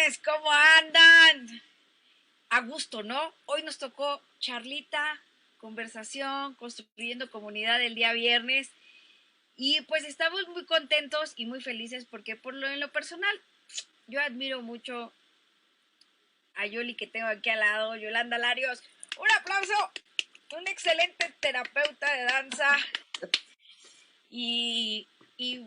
viernes, ¿cómo andan? A gusto, ¿no? Hoy nos tocó charlita, conversación, construyendo comunidad el día viernes. Y pues estamos muy contentos y muy felices porque en lo personal, yo admiro mucho a Yoli que tengo aquí al lado, Yolanda Larios. ¡Un aplauso! Un excelente terapeuta de danza. Y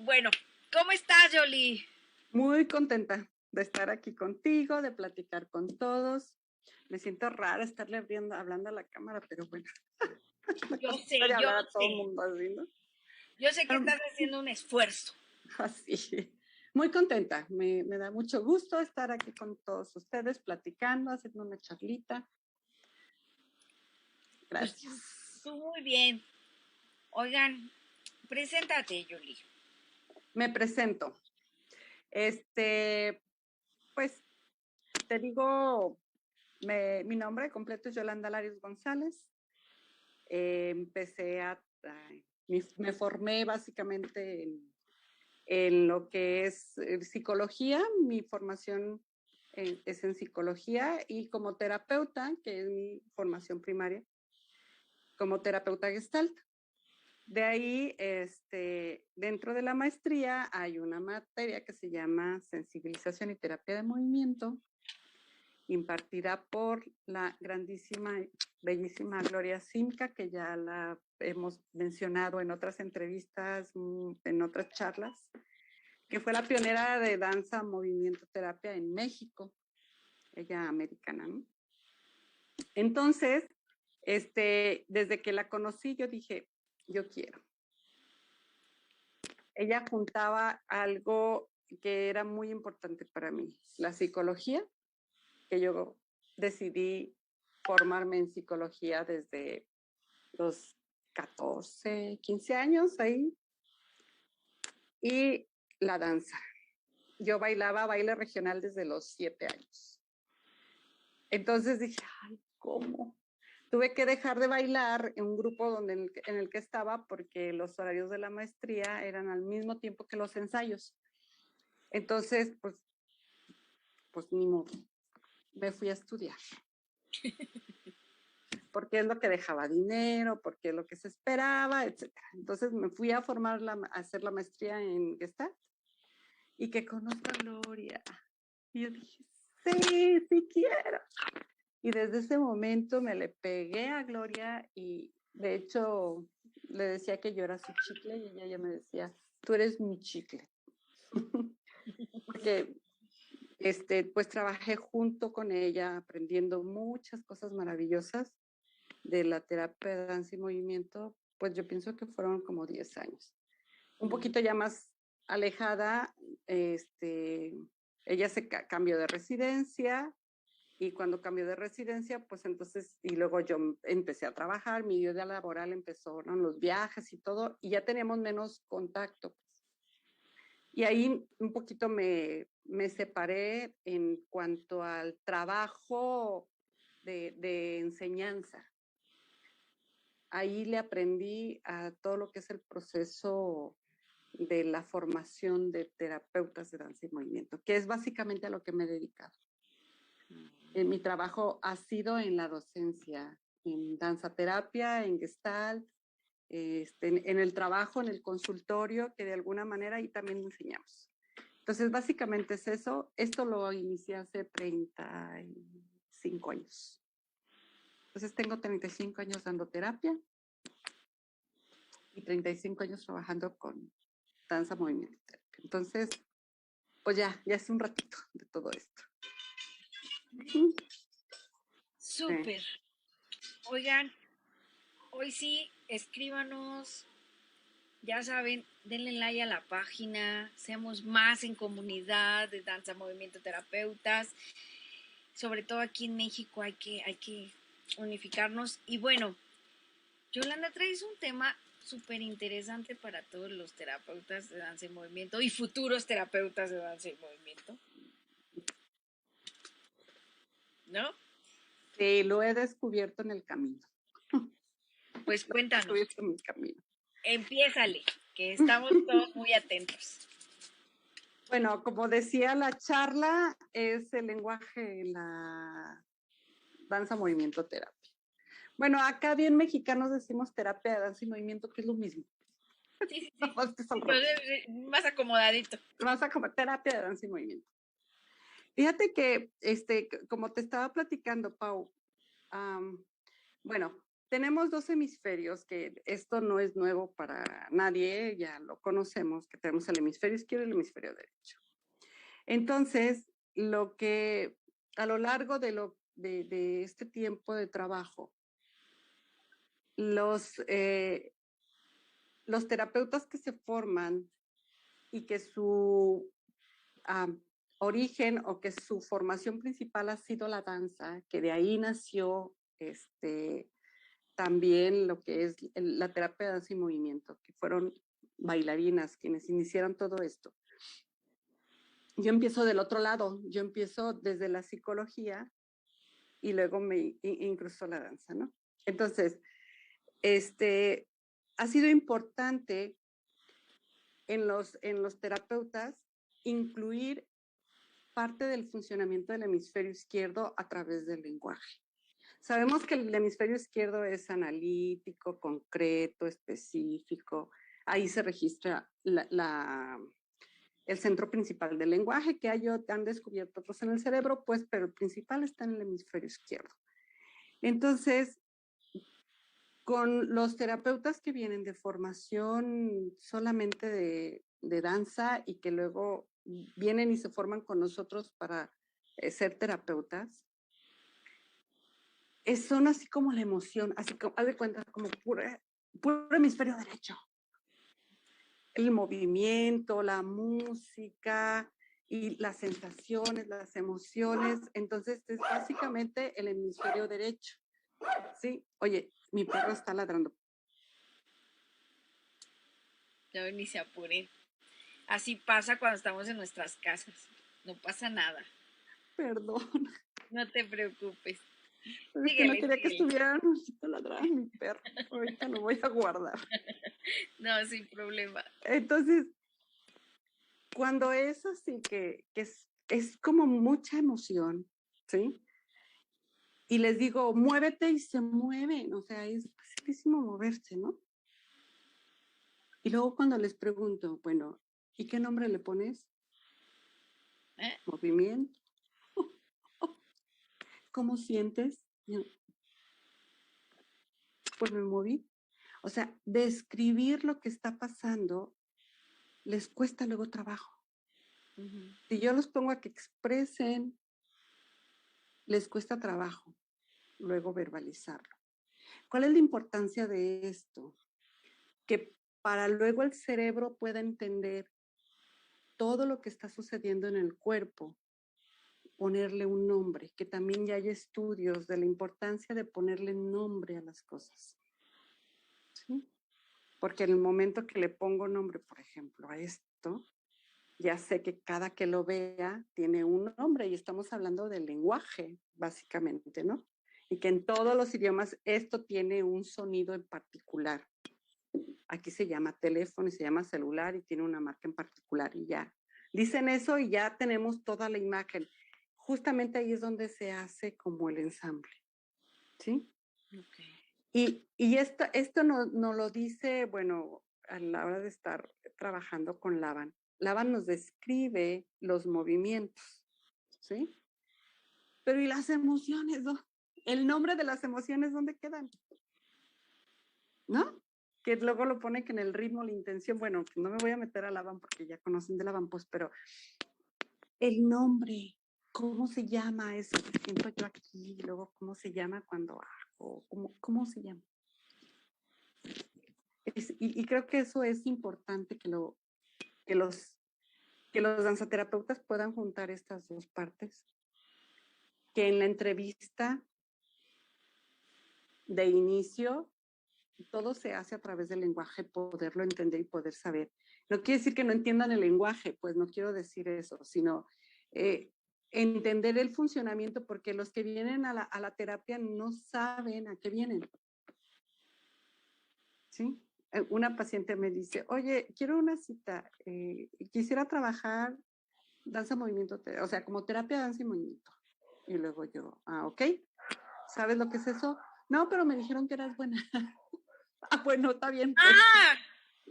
bueno, ¿cómo estás, Yoli? Muy contenta de estar aquí contigo, de platicar con todos. Me siento rara estarle hablando a la cámara, pero bueno. Yo sé, de hablar a todo el mundo así, ¿no? Yo sé que estás haciendo un esfuerzo. Así. Muy contenta. Me da mucho gusto estar aquí con todos ustedes, platicando, haciendo una charlita. Gracias. Pues tú muy bien. Oigan, preséntate, Yoli. Me presento. Pues te digo, mi nombre completo es Yolanda Larios González. Me formé básicamente en lo que es psicología. Mi formación es en psicología y como terapeuta, que es mi formación primaria, como terapeuta Gestalt. De ahí, dentro de la maestría hay una materia que se llama sensibilización y terapia de movimiento, impartida por la grandísima, bellísima Gloria Simca, que ya la hemos mencionado en otras entrevistas, en otras charlas, que fue la pionera de danza, movimiento, terapia en México, ella americana, ¿no? Entonces, desde que la conocí, yo dije, yo quiero. Ella juntaba algo que era muy importante para mí, la psicología, que yo decidí formarme en psicología desde los 14, 15 años ahí, y la danza. Yo bailaba baile regional desde los 7 años. Entonces dije, ay, ¿cómo? Tuve que dejar de bailar en un grupo en el que estaba porque los horarios de la maestría eran al mismo tiempo que los ensayos. Entonces, pues ni modo, me fui a estudiar. Porque es lo que dejaba dinero, porque es lo que se esperaba, etc. Entonces me fui a hacer la maestría en Gestalt y que conozca a Gloria. Y yo dije, sí quiero. Y desde ese momento me le pegué a Gloria y de hecho le decía que yo era su chicle y ella me decía, tú eres mi chicle. Porque pues trabajé junto con ella aprendiendo muchas cosas maravillosas de la terapia de danza y movimiento, pues yo pienso que fueron como 10 años. Un poquito ya más alejada, ella se cambió de residencia y cuando cambió de residencia, pues entonces, y luego yo empecé a trabajar, mi vida laboral empezó, ¿no? Los viajes y todo, y ya teníamos menos contacto. Pues. Y ahí un poquito me separé en cuanto al trabajo de enseñanza. Ahí le aprendí a todo lo que es el proceso de la formación de terapeutas de danza y movimiento, que es básicamente a lo que me he dedicado. Mi trabajo ha sido en la docencia, en danza terapia, en Gestalt, en el trabajo, en el consultorio, que de alguna manera ahí también enseñamos. Entonces, básicamente es eso. Esto lo inicié hace 35 años. Entonces, tengo 35 años dando terapia y 35 años trabajando con danza, movimiento y terapia. Entonces, pues ya es un ratito de todo esto. Súper. Oigan, hoy sí, escríbanos, ya saben, denle like a la página, seamos más en comunidad de danza, movimiento, terapeutas. Sobre todo aquí en México hay que unificarnos. Y bueno, Yolanda, traes un tema súper interesante para todos los terapeutas de danza y movimiento y futuros terapeutas de danza y movimiento, ¿no? Sí, lo he descubierto en el camino. Pues cuéntanos. Lo he descubierto en el camino. Empiézale, que estamos todos muy atentos. Bueno, como decía, la charla es el lenguaje, la danza, movimiento, terapia. Bueno, acá bien mexicanos decimos terapia de danza y movimiento, que es lo mismo. Sí, sí, sí. Es al Sí, pero revés. más acomodadito. Vas a como terapia de danza y movimiento. Fíjate que, como te estaba platicando, Pau, bueno, tenemos dos hemisferios, que esto no es nuevo para nadie, ya lo conocemos, que tenemos el hemisferio izquierdo y el hemisferio derecho. Entonces, lo que a lo largo de este tiempo de trabajo, los terapeutas que se forman y que su origen o que su formación principal ha sido la danza, que de ahí nació también lo que es la terapia de danza y movimiento, que fueron bailarinas quienes iniciaron todo esto. Yo empiezo del otro lado, yo empiezo desde la psicología y luego me incrustó la danza, ¿no? Entonces, ha sido importante en los terapeutas incluir parte del funcionamiento del hemisferio izquierdo a través del lenguaje. Sabemos que el hemisferio izquierdo es analítico, concreto, específico. Ahí se registra el centro principal del lenguaje, que han descubierto otros en el cerebro, pues, pero el principal está en el hemisferio izquierdo. Entonces, con los terapeutas que vienen de formación solamente de danza y que luego vienen y se forman con nosotros para ser terapeutas, son así como la emoción, así como, haz de cuenta, como puro hemisferio derecho. El movimiento, la música y las sensaciones, las emociones. Entonces, es básicamente el hemisferio derecho. Sí, oye, mi perro está ladrando. No, ni se apuren. Así pasa cuando estamos en nuestras casas. No pasa nada. Perdón. No te preocupes. Pero es que no Síguele, quería que síguele. estuviera ladrando mi perro. Ahorita lo voy a guardar. No, sin problema. Entonces, cuando es así que es como mucha emoción, ¿sí? Y les digo, muévete y se mueven, o sea, es facilísimo moverse, ¿no? Y luego cuando les pregunto, bueno, ¿y qué nombre le pones? Movimiento. ¿Cómo sientes? Pues me moví. O sea, describir lo que está pasando les cuesta luego trabajo. Si yo los pongo a que expresen, les cuesta trabajo luego verbalizarlo. ¿Cuál es la importancia de esto? Que para luego el cerebro pueda entender todo lo que está sucediendo en el cuerpo, ponerle un nombre, que también ya hay estudios de la importancia de ponerle nombre a las cosas. ¿Sí? Porque en el momento que le pongo nombre, por ejemplo, a esto, ya sé que cada que lo vea tiene un nombre y estamos hablando del lenguaje, básicamente, ¿no? Y que en todos los idiomas esto tiene un sonido en particular. Aquí se llama teléfono y se llama celular y tiene una marca en particular y ya. Dicen eso y ya tenemos toda la imagen. Justamente ahí es donde se hace como el ensamble, ¿sí? Okay. Y esto no lo dice, bueno, a la hora de estar trabajando con Laban. Laban nos describe los movimientos, ¿sí? Pero ¿y las emociones? ¿No? El nombre de las emociones, ¿dónde quedan? ¿No? Que luego lo pone que en el ritmo, la intención, bueno, no me voy a meter a Laban porque ya conocen de Laban, pues, pero el nombre, ¿cómo se llama eso que siento yo aquí? Y luego, ¿cómo se llama cuando hago? ¿Cómo se llama? Y creo que eso es importante que los danzaterapeutas puedan juntar estas dos partes, que en la entrevista de inicio todo se hace a través del lenguaje, poderlo entender y poder saber. No quiere decir que no entiendan el lenguaje, pues no quiero decir eso, sino entender el funcionamiento, porque los que vienen a la terapia no saben a qué vienen. ¿Sí? Una paciente me dice, oye, quiero una cita, quisiera trabajar danza, movimiento, o sea, como terapia, danza y movimiento. Y luego yo, ok, ¿sabes lo que es eso? No, pero me dijeron que eras buena. Bueno, está bien, pues. ¡Ah!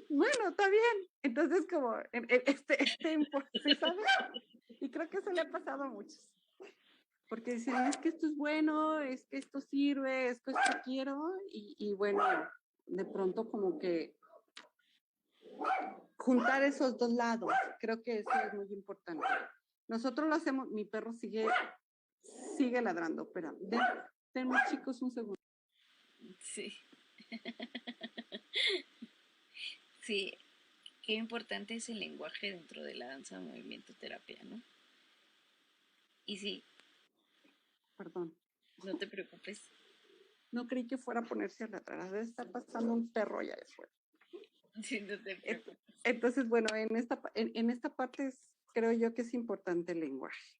Bueno, está bien. Entonces, como, ¿sí sabes? Y creo que eso le ha pasado a muchos. Porque dicen, es que esto es bueno, es que esto sirve, es que esto quiero. Y bueno, de pronto como que juntar esos dos lados, creo que eso es muy importante. Nosotros lo hacemos, mi perro sigue ladrando, espera, denme chicos un segundo. Sí. Sí, qué importante es el lenguaje dentro de la danza, movimiento, terapia, ¿no? Y sí, Perdón. no te preocupes. No creí que fuera a ponerse a ladrar, debe estar pasando un perro allá de fuera. Sí, no te preocupes. Entonces, bueno, en esta parte creo yo que es importante el lenguaje.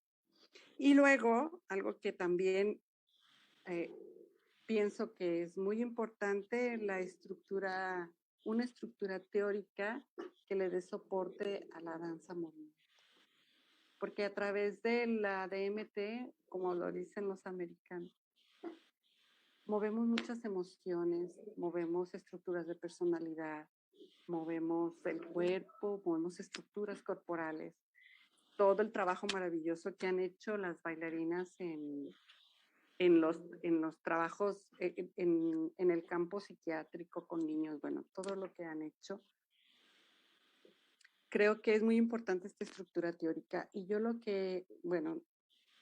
Y luego, algo que también pienso que es muy importante, una estructura teórica que le dé soporte a la danza movimiento. Porque a través de la DMT, como lo dicen los americanos, movemos muchas emociones, movemos estructuras de personalidad, movemos el cuerpo, movemos estructuras corporales. Todo el trabajo maravilloso que han hecho las bailarinas en los trabajos en el campo psiquiátrico con niños, bueno, todo lo que han hecho. Creo que es muy importante esta estructura teórica y yo bueno,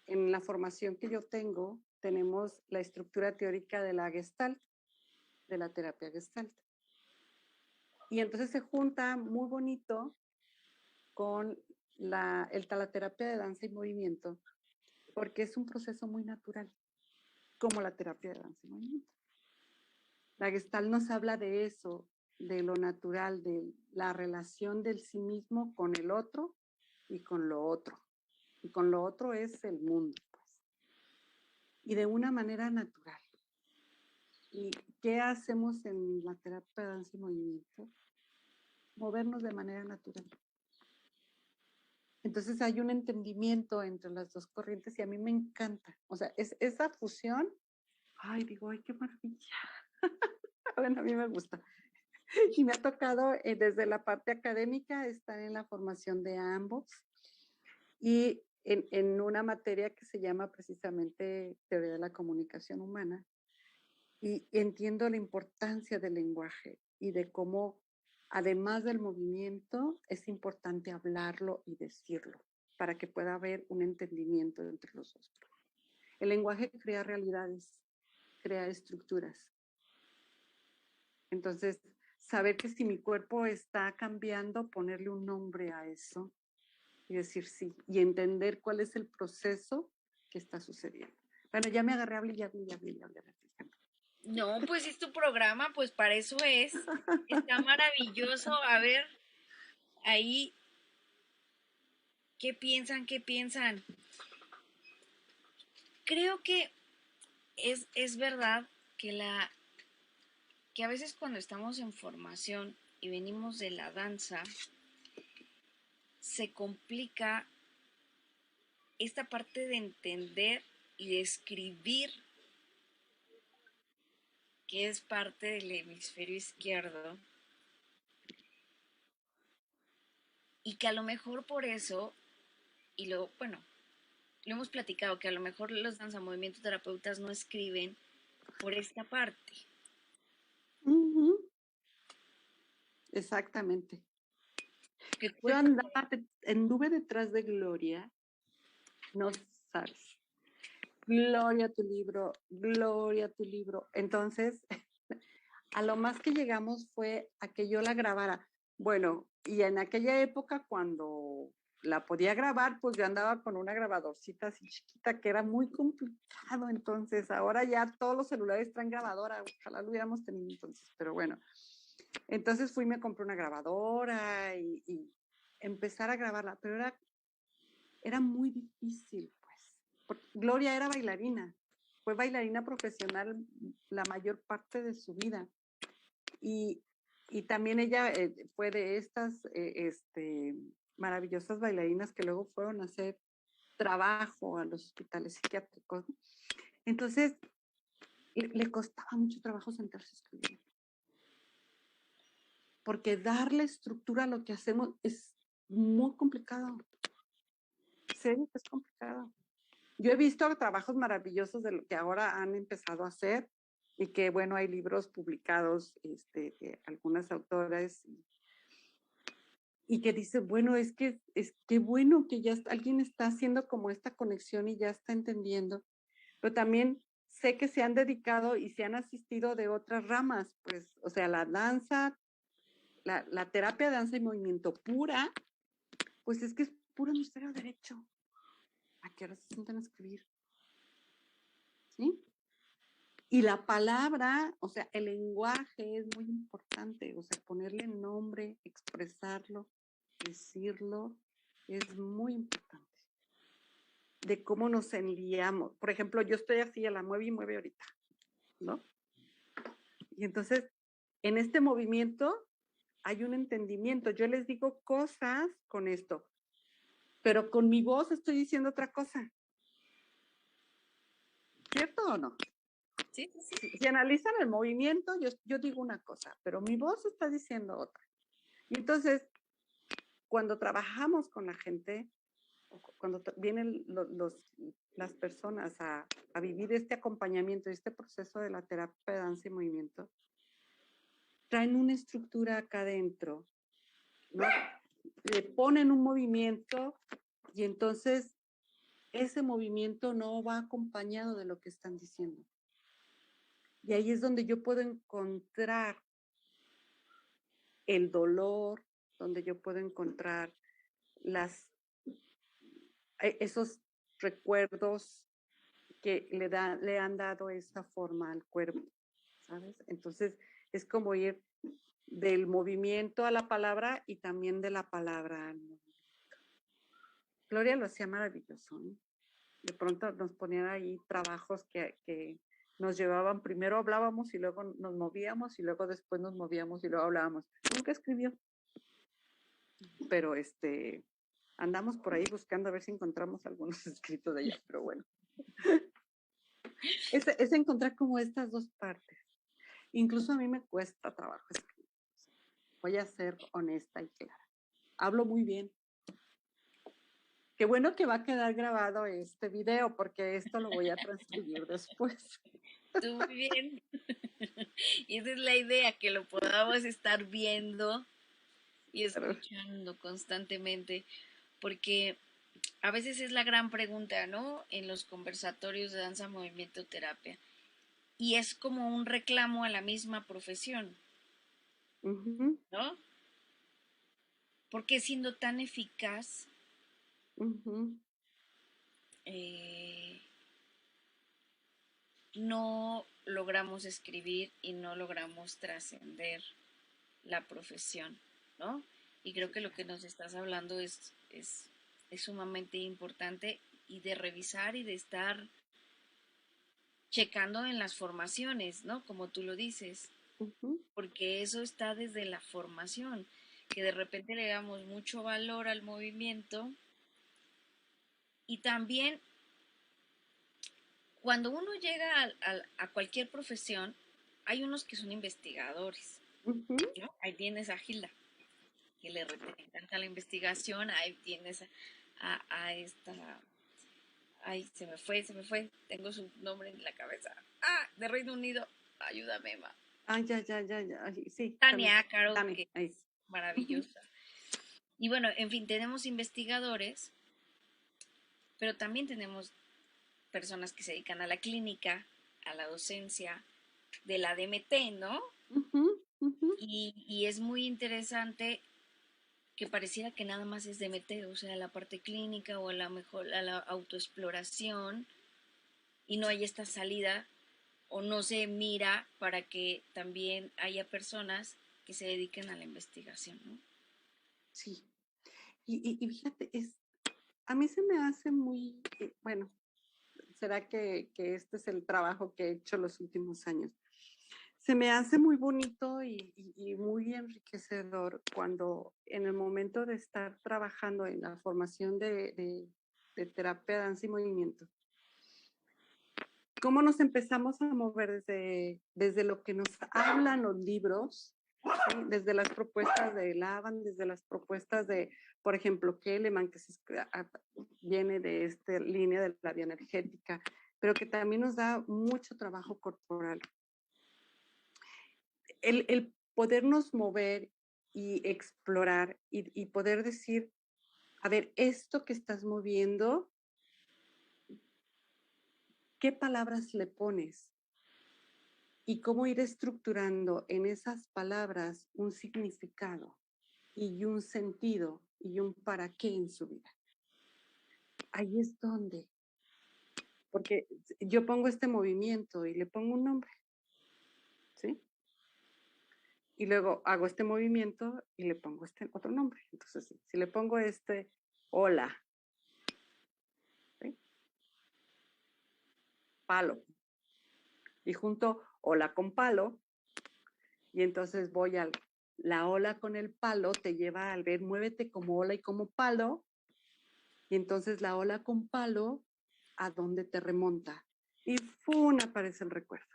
en la formación que yo tengo, tenemos la estructura teórica de la Gestalt, de la terapia Gestalt. Y entonces se junta muy bonito con la terapia de danza y movimiento, porque es un proceso muy natural, como la terapia de danza y movimiento. La Gestalt nos habla de eso, de lo natural, de la relación del sí mismo con el otro y con lo otro. Y con lo otro es el mundo, pues. Y de una manera natural. ¿Y qué hacemos en la terapia de danza y movimiento? Movernos de manera natural. Entonces hay un entendimiento entre las dos corrientes y a mí me encanta. O sea, esa fusión, ay, digo, ay, qué maravilla. Bueno, a mí me gusta. Y me ha tocado desde la parte académica estar en la formación de ambos y en una materia que se llama precisamente Teoría de la Comunicación Humana. Y entiendo la importancia del lenguaje y de cómo, además del movimiento, es importante hablarlo y decirlo para que pueda haber un entendimiento entre los dos. El lenguaje crea realidades, crea estructuras. Entonces, saber que si mi cuerpo está cambiando, ponerle un nombre a eso y decir sí, y entender cuál es el proceso que está sucediendo. Bueno, ya me agarré, hablé. No, pues es tu programa, pues para eso es. Está maravilloso. A ver, ahí, ¿qué piensan? ¿Qué piensan? Creo que es verdad que que a veces cuando estamos en formación y venimos de la danza, se complica esta parte de entender y de escribir, que es parte del hemisferio izquierdo, y que a lo mejor por eso, bueno, lo hemos platicado, que a lo mejor los danzamovimientos terapeutas no escriben por esta parte. Exactamente. Que Yo anduve detrás de Gloria, no sabes. Gloria a tu libro, Gloria a tu libro. Entonces, a lo más que llegamos fue a que yo la grabara. Bueno, y en aquella época cuando la podía grabar, pues yo andaba con una grabadorcita así chiquita que era muy complicado. Entonces, ahora ya todos los celulares traen grabadora. Ojalá lo hubiéramos tenido entonces, pero bueno. Entonces fui y me compré una grabadora y empezar a grabarla, pero era muy difícil, pues. Gloria era bailarina, fue bailarina profesional la mayor parte de su vida. Y también ella fue de estas maravillosas bailarinas que luego fueron a hacer trabajo a los hospitales psiquiátricos. Entonces, le costaba mucho trabajo sentarse a escribir. Porque darle estructura a lo que hacemos es muy complicado. En serio que es complicado. Yo he visto trabajos maravillosos de lo que ahora han empezado a hacer y que, bueno, hay libros publicados de algunas autoras y que dice, bueno, es que bueno que ya alguien está haciendo como esta conexión y ya está entendiendo, pero también sé que se han dedicado y se han asistido de otras ramas, pues, o sea, la danza, la terapia de danza y movimiento pura, pues es que es puro misterio derecho. ¿A qué hora se sientan a escribir? ¿Sí? Y la palabra, o sea, el lenguaje es muy importante, o sea, ponerle nombre, expresarlo, decirlo, es muy importante. De cómo nos enliamos. Por ejemplo, yo estoy así, a la mueve y mueve ahorita, ¿no? Y entonces, en este movimiento hay un entendimiento. Yo les digo cosas con esto, pero con mi voz estoy diciendo otra cosa. ¿Cierto o no? Sí, sí, sí. Si analizan el movimiento, yo digo una cosa, pero mi voz está diciendo otra. Y entonces, cuando trabajamos con la gente, cuando vienen las personas a vivir este acompañamiento, este proceso de la terapia de danza y movimiento, traen una estructura acá adentro, ¿no? Le ponen un movimiento y entonces ese movimiento no va acompañado de lo que están diciendo. Y ahí es donde yo puedo encontrar el dolor, donde yo puedo encontrar esos recuerdos que le han dado esa forma al cuerpo, ¿sabes? Entonces es como ir del movimiento a la palabra y también de la palabra al movimiento. Gloria lo hacía maravilloso, ¿no? De pronto nos ponían ahí trabajos que nos llevaban, primero hablábamos y luego nos movíamos y luego después nos movíamos y luego hablábamos. Nunca escribió, pero andamos por ahí buscando a ver si encontramos algunos escritos de ella, pero bueno. Es encontrar como estas dos partes. Incluso a mí me cuesta trabajo escribir. Voy a ser honesta y clara. Hablo muy bien. Qué bueno que va a quedar grabado este video porque esto lo voy a transcribir después. Tú muy bien. Y esa es la idea, que lo podamos estar viendo y escuchando constantemente, porque a veces es la gran pregunta, ¿no? En los conversatorios de danza, movimiento, terapia. Y es como un reclamo a la misma profesión, ¿no? ¿Por qué siendo tan eficaz eh, no logramos escribir y no logramos trascender la profesión, ¿no? Y creo que lo que nos estás hablando es sumamente importante y de revisar y de estar checando en las formaciones, ¿no? Como tú lo dices, porque eso está desde la formación, que de repente le damos mucho valor al movimiento y también cuando uno llega a cualquier profesión, hay unos que son investigadores, ¿no? Ahí tienes a Gilda, que le encanta la investigación, ahí tienes a esta, ay, se me fue, tengo su nombre en la cabeza, de Reino Unido, ayúdame, ma. Ya, sí. Tania Caro, Tania, que es maravillosa. Y bueno, en fin, tenemos investigadores, pero también tenemos personas que se dedican a la clínica, a la docencia, de la DMT, ¿no? Y es muy interesante que pareciera que nada más es DMT, o sea, la parte clínica o a lo mejor a la autoexploración y no hay esta salida o no se mira para que también haya personas que se dediquen a la investigación, ¿no? Sí. Y fíjate, a mí se me hace muy, bueno, será que este es el trabajo que he hecho los últimos años. se me hace muy bonito y muy enriquecedor cuando en el momento de estar trabajando en la formación de terapia, danza y movimiento, cómo nos empezamos a mover desde lo que nos hablan los libros, ¿sí? Desde las propuestas de Lavan, desde las propuestas de, por ejemplo, Keleman, que viene de esta línea de la bioenergética, pero que también nos da mucho trabajo corporal. El podernos mover y explorar y poder decir, a ver, esto que estás moviendo, ¿qué palabras le pones? Y cómo ir estructurando en esas palabras un significado y un sentido y un para qué en su vida. Ahí es donde, porque yo pongo este movimiento y le pongo un nombre, ¿sí? Y luego hago este movimiento y le pongo este otro nombre. Entonces, si le pongo hola, ¿sí? Palo, y junto ola con palo, y entonces voy la ola con el palo te lleva al ver, muévete como ola y como palo, y entonces la ola con palo, ¿a dónde te remonta? Y ¡fum! Aparece el recuerdo.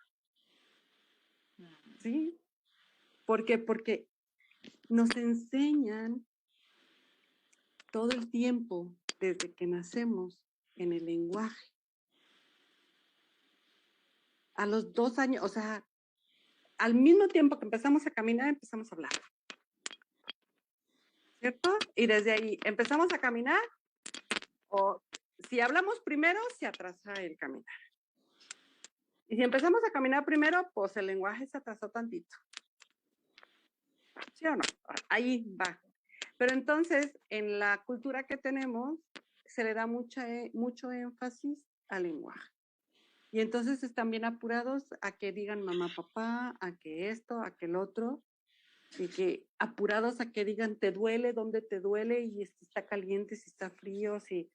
¿Sí? ¿Por qué? Porque nos enseñan todo el tiempo, desde que nacemos, en el lenguaje. A los 2 años, o sea, al mismo tiempo que empezamos a caminar, empezamos a hablar. ¿Cierto? Y desde ahí empezamos a caminar, o si hablamos primero, se atrasa el caminar. Y si empezamos a caminar primero, pues el lenguaje se atrasó tantito. ¿Sí o no? Ahí va. Pero entonces, en la cultura que tenemos, se le da mucho énfasis al lenguaje. Y entonces están bien apurados a que digan mamá, papá, a que esto, a que el otro, y que apurados a que digan te duele, dónde te duele, y si está caliente, si está frío, si,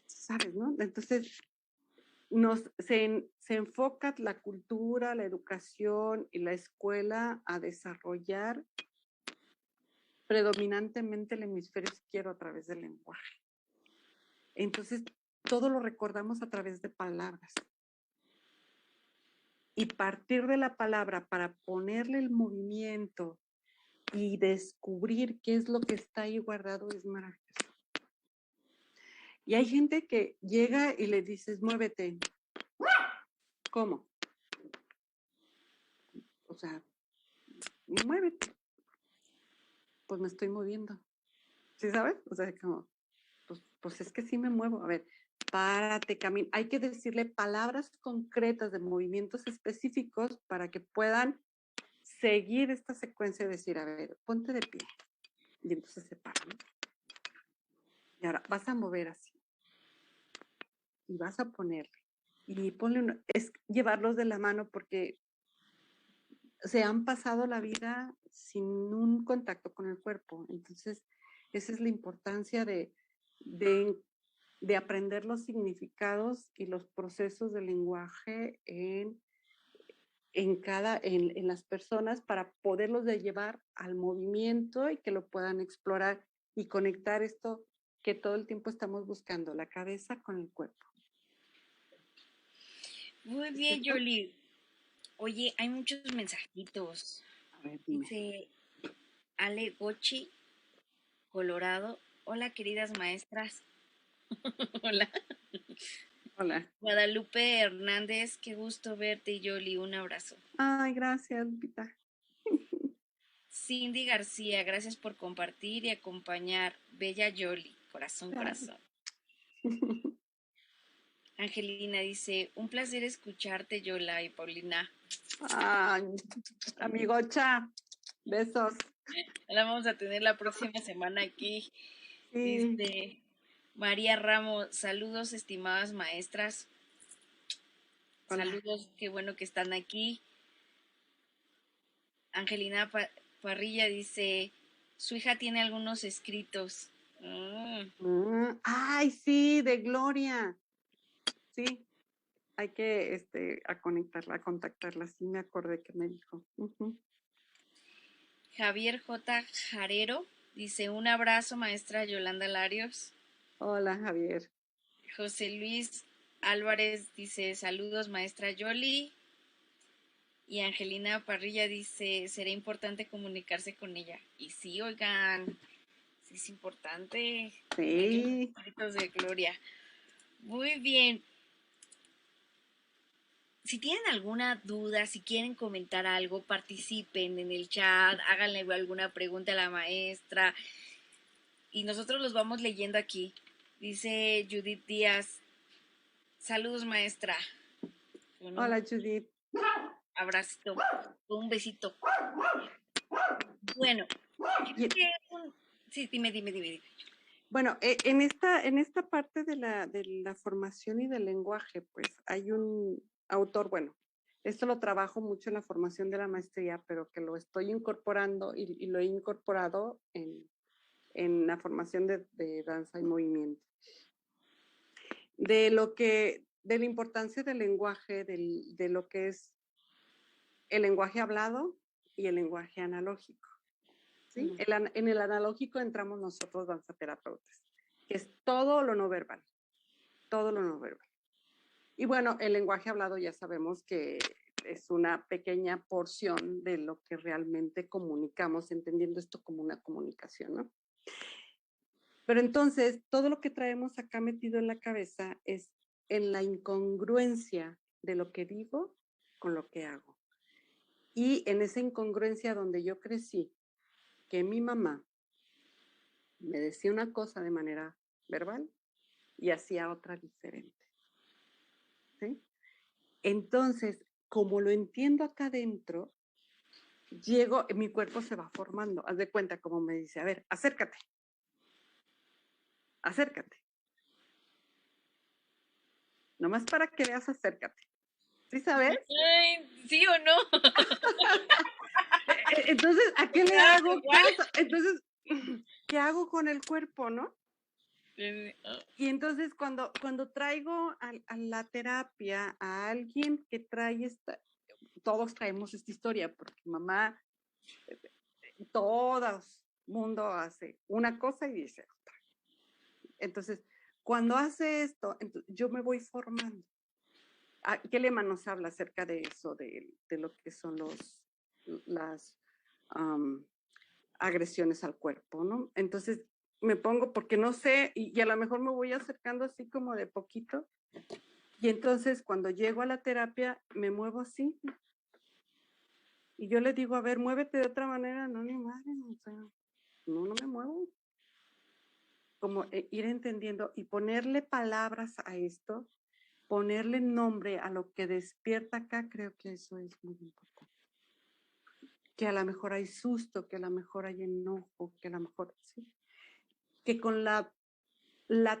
¿sabes, no? Entonces, se enfoca la cultura, la educación y la escuela a desarrollar predominantemente el hemisferio izquierdo a través del lenguaje. Entonces, todo lo recordamos a través de palabras. Y partir de la palabra para ponerle el movimiento y descubrir qué es lo que está ahí guardado es maravilloso. Y hay gente que llega y le dices, muévete. ¿Cómo? O sea, muévete. Pues me estoy moviendo. ¿Sí sabes? O sea, como, pues es que sí me muevo. A ver, párate, camina. Hay que decirle palabras concretas de movimientos específicos para que puedan seguir esta secuencia y decir, a ver, ponte de pie. Y entonces se para, ¿no? Y ahora vas a mover así. Y vas a ponerle. Y ponle es llevarlos de la mano porque se han pasado la vida sin un contacto con el cuerpo. Entonces, esa es la importancia de aprender los significados y los procesos del lenguaje en las personas para poderlos de llevar al movimiento y que lo puedan explorar y conectar esto que todo el tiempo estamos buscando, la cabeza con el cuerpo. Muy bien, Yoli. Oye, hay muchos mensajitos. A ver, dime. Dice Ale Gochi, Colorado. Hola, queridas maestras. Hola. Hola. Guadalupe Hernández, qué gusto verte, Yoli. Un abrazo. Ay, gracias, Lupita. Cindy García, gracias por compartir y acompañar. Bella Yoli, corazón, corazón. Angelina dice, un placer escucharte, Yola y Paulina. Ay, amigocha, besos. La vamos a tener la próxima semana aquí. Sí. Dice María Ramos, saludos, estimadas maestras. Hola. Saludos, qué bueno que están aquí. Angelina Parrilla dice, su hija tiene algunos escritos. Ay, sí, de Gloria. Sí. hay que a conectarla, a contactarla. Sí, me acordé que me dijo. Javier J. Jarero dice, un abrazo, maestra Yolanda Larios. Hola, Javier. José Luis Álvarez dice, saludos, maestra Yoli. Y Angelina Parrilla dice, será importante comunicarse con ella. Y sí, oigan, sí es importante. Sí. Gritos de gloria. Muy bien. Si tienen alguna duda, si quieren comentar algo, participen en el chat, háganle alguna pregunta a la maestra y nosotros los vamos leyendo aquí. Dice Judith Díaz, saludos maestra. Con Hola, un Judith. abracito, con un besito. Bueno, sí, dime. Bueno, en esta parte de la formación y del lenguaje, pues hay un autor, bueno, esto lo trabajo mucho en la formación de la maestría, pero que lo estoy incorporando y lo he incorporado en la formación de danza y movimiento. De la importancia del lenguaje, de lo que es el lenguaje hablado y el lenguaje analógico. ¿Sí? En el analógico entramos nosotros danzaterapeutas, que es todo lo no verbal. Todo lo no verbal. Y bueno, el lenguaje hablado ya sabemos que es una pequeña porción de lo que realmente comunicamos, entendiendo esto como una comunicación, ¿no? Pero entonces, todo lo que traemos acá metido en la cabeza es en la incongruencia de lo que digo con lo que hago. Y en esa incongruencia donde yo crecí, que mi mamá me decía una cosa de manera verbal y hacía otra diferente. ¿Sí? Entonces, como lo entiendo acá adentro, mi cuerpo se va formando. Haz de cuenta como me dice, a ver, acércate. Nomás para que veas, acércate. ¿Sí sabes? Ay, ¿sí o no? Entonces, ¿a qué le hago caso? Entonces, ¿qué hago con el cuerpo, no? Y entonces cuando traigo a la terapia a alguien que trae todos traemos esta historia, porque mamá, todo mundo hace una cosa y dice otra. Entonces, cuando hace esto, yo me voy formando. ¿Qué lema nos habla acerca de eso, de lo que son las agresiones al cuerpo, ¿no? Entonces, me pongo, porque no sé, y a lo mejor me voy acercando así como de poquito, y entonces cuando llego a la terapia, me muevo así, y yo le digo, a ver, muévete de otra manera, no, ni madre, o sea, no me muevo. Como ir entendiendo y ponerle palabras a esto, ponerle nombre a lo que despierta acá, creo que eso es muy importante. Que a lo mejor hay susto, que a lo mejor hay enojo, que a lo mejor, sí, que con la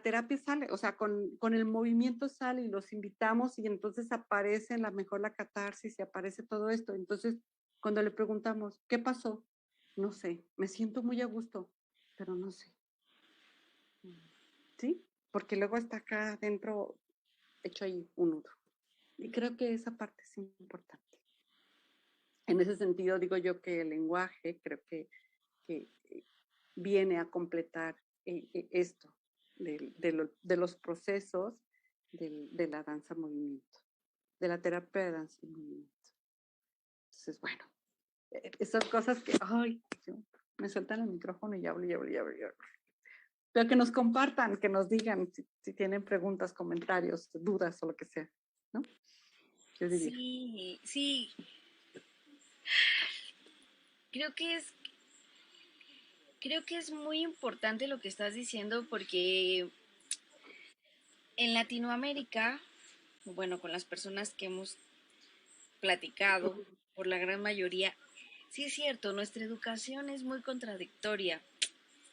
terapia sale, o sea, con el movimiento sale y los invitamos y entonces aparece a lo mejor la catarsis y aparece todo esto. Entonces, cuando le preguntamos, ¿qué pasó? No sé, me siento muy a gusto, pero no sé. ¿Sí? Porque luego está acá adentro hecho ahí un nudo. Y creo que esa parte es importante. En ese sentido, digo yo que el lenguaje creo que viene a completar esto de los procesos de la danza-movimiento, de la terapia de danza-movimiento. Entonces, bueno, esas cosas que, ay, me sueltan el micrófono y hablo. Pero que nos compartan, que nos digan si tienen preguntas, comentarios, dudas o lo que sea, ¿no? Yo diría. Sí. Creo que es muy importante lo que estás diciendo porque en Latinoamérica, bueno, con las personas que hemos platicado, por la gran mayoría, sí es cierto, nuestra educación es muy contradictoria,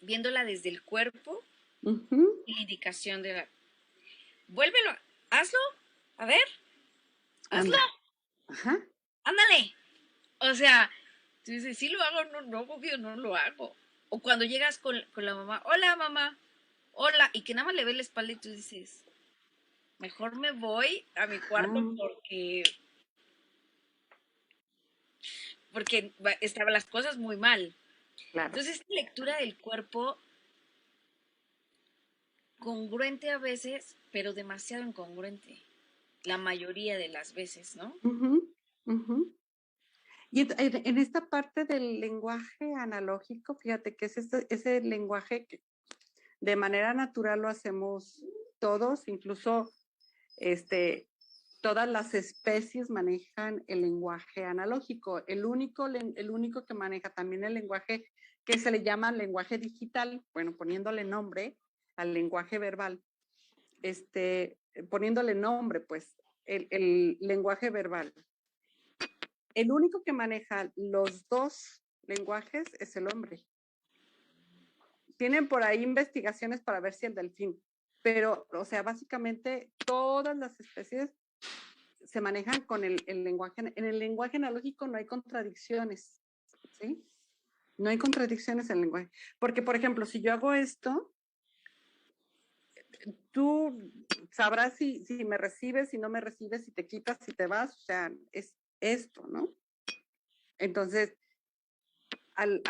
viéndola desde el cuerpo y la indicación de la... Vuélvelo, hazlo, a ver, hazlo, Ajá. ándale. O sea, tú dices, sí lo hago, no, obvio, no lo hago. O cuando llegas con la mamá, hola mamá, hola, y que nada más le ves la espalda y tú dices, mejor me voy a mi cuarto porque estaban las cosas muy mal. Claro. Entonces, esta lectura del cuerpo, congruente a veces, pero demasiado incongruente, la mayoría de las veces, ¿no? Ujú, ujú. Y en esta parte del lenguaje analógico, fíjate que es ese lenguaje que de manera natural lo hacemos todos, incluso este, todas las especies manejan el lenguaje analógico. El único que maneja también el lenguaje que se le llama lenguaje digital, bueno, poniéndole nombre al lenguaje verbal, poniéndole nombre, pues, el lenguaje verbal. El único que maneja los dos lenguajes es el hombre. Tienen por ahí investigaciones para ver si el delfín, pero, o sea, básicamente todas las especies se manejan con el lenguaje. En el lenguaje analógico no hay contradicciones, ¿sí? No hay contradicciones en el lenguaje. Porque, por ejemplo, si yo hago esto, tú sabrás si me recibes, si no me recibes, si te quitas, si te vas, o sea, es esto, ¿no? Entonces, al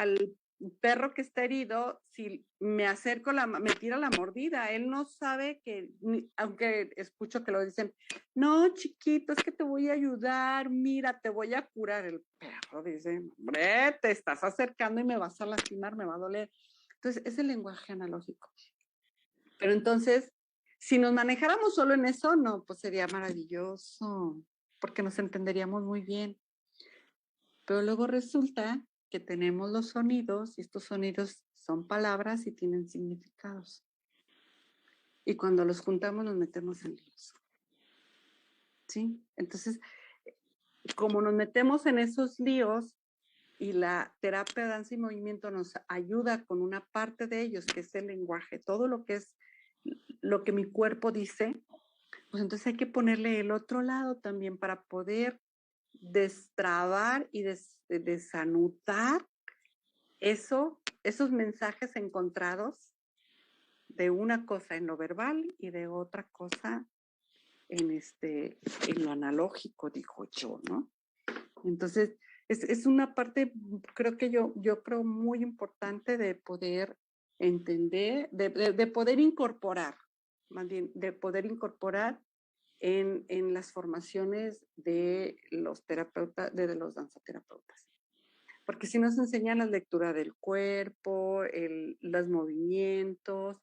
perro que está herido, si me acerco, me tira la mordida. Él no sabe que, aunque escucho que lo dicen, no, chiquito, es que te voy a ayudar, mira, te voy a curar. El perro dice, hombre, te estás acercando y me vas a lastimar, me va a doler. Entonces, es el lenguaje analógico. Pero entonces, si nos manejáramos solo en eso, no, pues sería maravilloso, porque nos entenderíamos muy bien. Pero luego resulta que tenemos los sonidos y estos sonidos son palabras y tienen significados. Y cuando los juntamos nos metemos en líos. ¿Sí? Entonces, como nos metemos en esos líos y la terapia de danza y movimiento nos ayuda con una parte de ellos, que es el lenguaje, todo lo que es lo que mi cuerpo dice, pues entonces hay que ponerle el otro lado también para poder destrabar y desanudar esos mensajes encontrados de una cosa en lo verbal y de otra cosa en lo analógico, dijo yo, ¿no? Entonces, es una parte, creo que yo creo muy importante de poder entender, de poder incorporar, más bien, de poder incorporar en las formaciones de los terapeutas, de los danzaterapeutas. Porque si nos enseñan la lectura del cuerpo, los movimientos,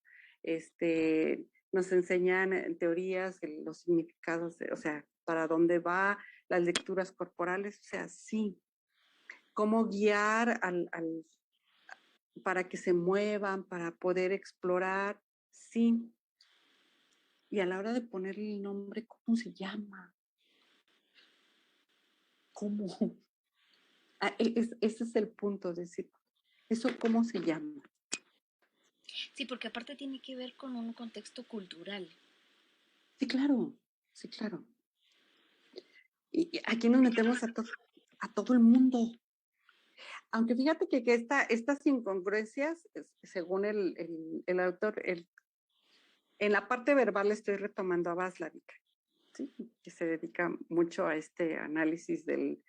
nos enseñan teorías, los significados, o sea, para dónde va, las lecturas corporales, o sea, sí, cómo guiar para que se muevan, para poder explorar, sí. Y a la hora de ponerle el nombre, ¿cómo se llama? ¿Cómo? Ese es el punto, de decir, ¿eso cómo se llama? Sí, porque aparte tiene que ver con un contexto cultural. Sí, claro, sí, claro. Y aquí nos metemos a todo el mundo. Aunque fíjate que estas incongruencias, según el autor, en la parte verbal estoy retomando a Václavic, ¿sí? Que se dedica mucho a este análisis de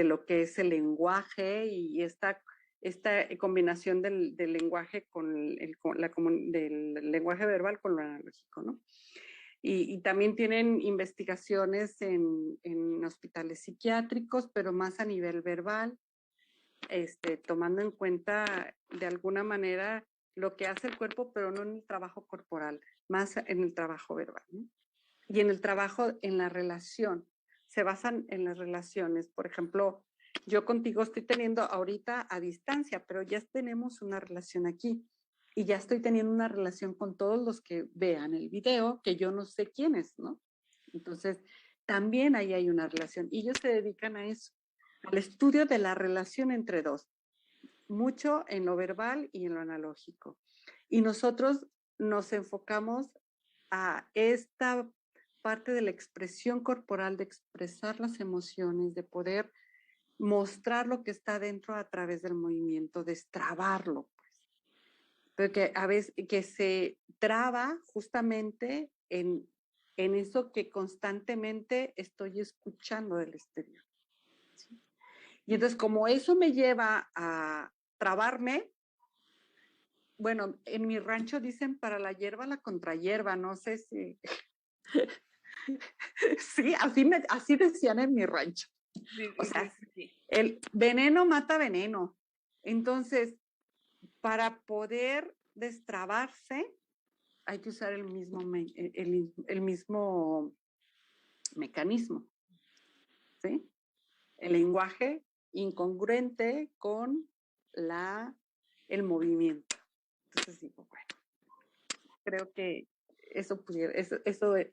lo que es el lenguaje y esta combinación del lenguaje del lenguaje verbal con lo analógico, ¿no? Y también tienen investigaciones en hospitales psiquiátricos, pero más a nivel verbal, tomando en cuenta de alguna manera lo que hace el cuerpo, pero no en el trabajo corporal, más en el trabajo verbal, ¿no? Y en el trabajo, en la relación. Se basan en las relaciones. Por ejemplo, yo contigo estoy teniendo ahorita a distancia, pero ya tenemos una relación aquí. Y ya estoy teniendo una relación con todos los que vean el video, que yo no sé quiénes, ¿no? Entonces, también ahí hay una relación. Y ellos se dedican a eso, al estudio de la relación entre dos, mucho en lo verbal y en lo analógico. Y nosotros nos enfocamos a esta parte de la expresión corporal, de expresar las emociones, de poder mostrar lo que está dentro a través del movimiento, destrabarlo, pues. Porque a veces que se traba justamente en eso que constantemente estoy escuchando del exterior. ¿Sí? Y entonces, como eso me lleva a trabarme, bueno, en mi rancho dicen para la hierba la contrahierba, no sé si... Sí, así decían en mi rancho. Sí, O sea, sí. el veneno mata veneno. Entonces, para poder destrabarse, hay que usar el mismo mecanismo, ¿sí? El lenguaje incongruente con el movimiento. Entonces digo, bueno, creo que eso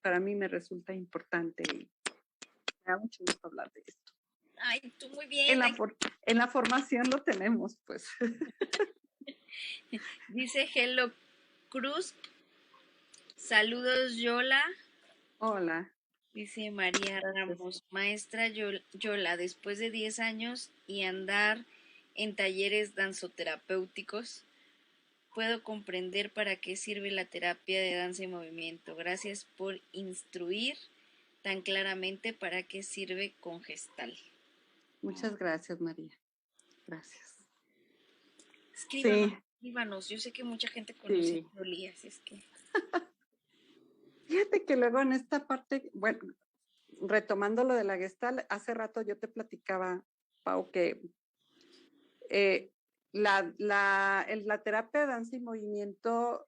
para mí me resulta importante y me da mucho gusto hablar de esto. Ay, tú muy bien. En la formación lo tenemos, pues. Dice Hello Cruz. Saludos, Yola. Hola. Dice María Gracias. Ramos, maestra Yola, después de 10 años y andar en talleres danzoterapéuticos, puedo comprender para qué sirve la terapia de danza y movimiento. Gracias por instruir tan claramente para qué sirve con Gestal. Muchas gracias, María. Gracias. Escríbanos. Yo sé que mucha gente conoce a Yoli, así es que... Fíjate que luego en esta parte, bueno, retomando lo de la Gestalt, hace rato yo te platicaba, Pau, que la terapia de danza y movimiento